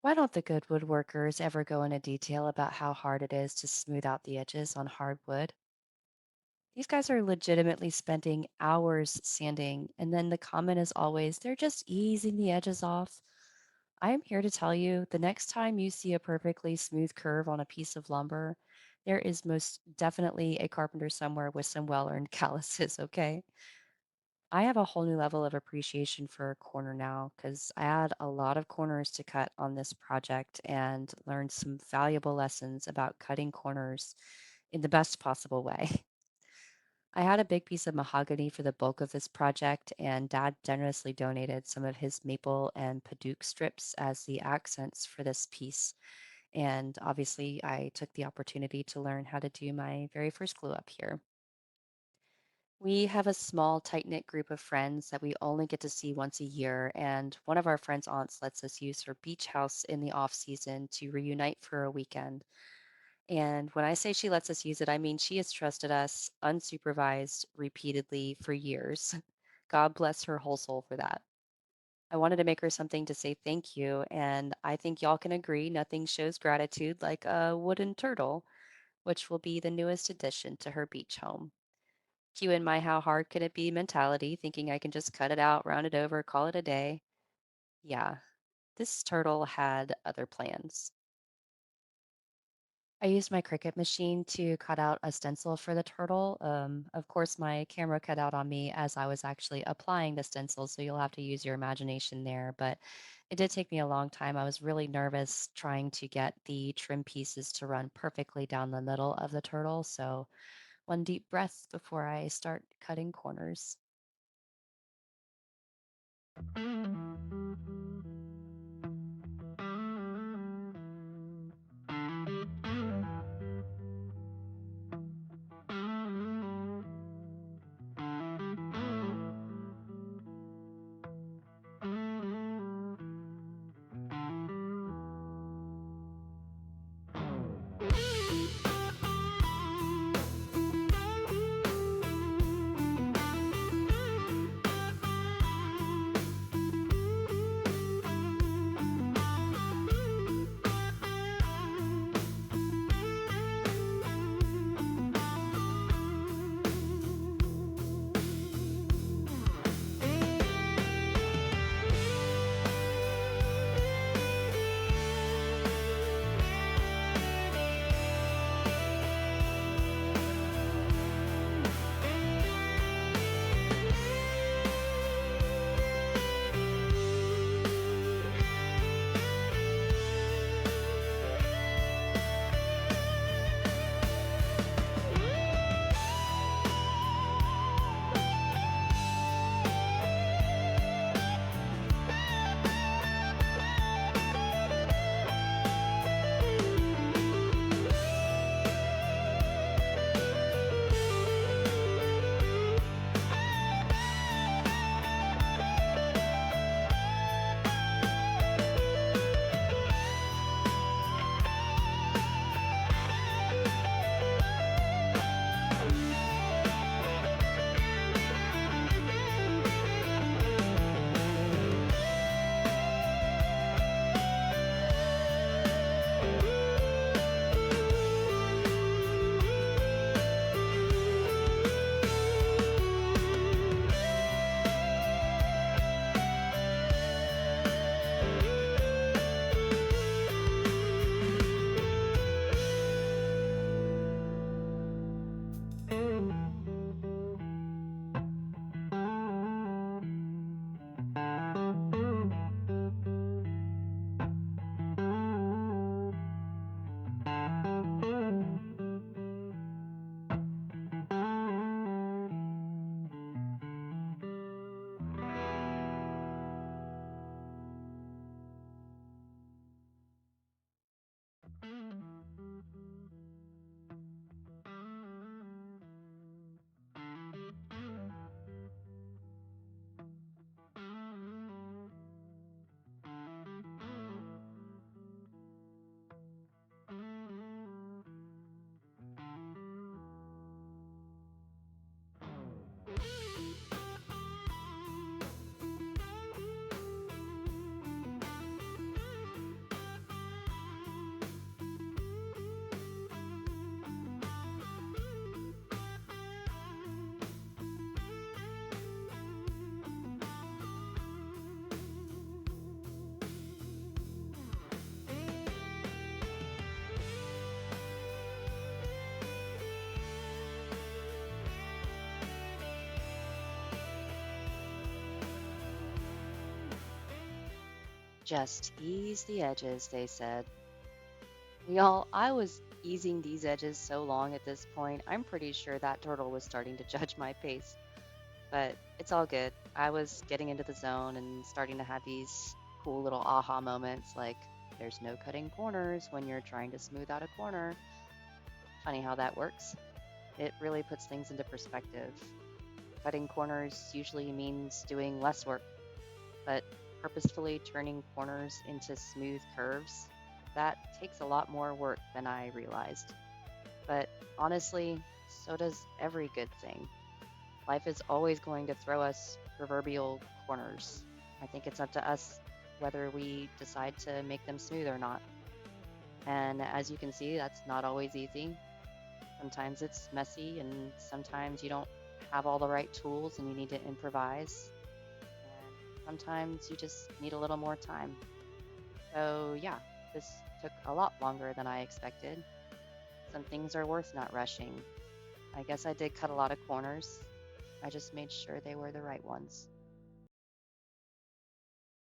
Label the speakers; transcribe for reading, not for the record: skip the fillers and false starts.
Speaker 1: Why don't the good woodworkers ever go into detail about how hard it is to smooth out the edges on hard wood? These guys are legitimately spending hours sanding, and then the comment is always, they're just easing the edges off. I am here to tell you the next time you see a perfectly smooth curve on a piece of lumber, there is most definitely a carpenter somewhere with some well earned calluses, okay? I have a whole new level of appreciation for a corner now because I had a lot of corners to cut on this project and learned some valuable lessons about cutting corners in the best possible way. I had a big piece of mahogany for the bulk of this project, and Dad generously donated some of his maple and padauk strips as the accents for this piece. And obviously, I took the opportunity to learn how to do my very first glue up here. We have a small, tight knit group of friends that we only get to see once a year, and one of our friends' aunts lets us use her beach house in the off season to reunite for a weekend. And when I say she lets us use it, I mean she has trusted us unsupervised repeatedly for years. God bless her whole soul for that. I wanted to make her something to say thank you, and I think y'all can agree nothing shows gratitude like a wooden turtle, which will be the newest addition to her beach home. Cue in my how hard could it be mentality, thinking I can just cut it out, round it over, call it a day. Yeah, this turtle had other plans. I used my Cricut machine to cut out a stencil for the turtle. Of course, my camera cut out on me as I was actually applying the stencil, so you'll have to use your imagination there. But it did take me a long time. I was really nervous trying to get the trim pieces to run perfectly down the middle of the turtle. So, one deep breath before I start cutting corners. Just ease the edges, they said. Y'all, I was easing these edges so long at this point, I'm pretty sure that turtle was starting to judge my pace. But it's all good. I was getting into the zone and starting to have these cool little aha moments like there's no cutting corners when you're trying to smooth out a corner. Funny how that works. It really puts things into perspective. Cutting corners usually means doing less work, but purposefully turning corners into smooth curves, that takes a lot more work than I realized. But honestly, so does every good thing. Life is always going to throw us proverbial corners. I think it's up to us whether we decide to make them smooth or not. And as you can see, that's not always easy. Sometimes it's messy, and sometimes you don't have all the right tools and you need to improvise. And sometimes you just need a little more time. So, yeah, this took a lot longer than I expected. Some things are worth not rushing. I guess I did cut a lot of corners. I just made sure they were the right ones.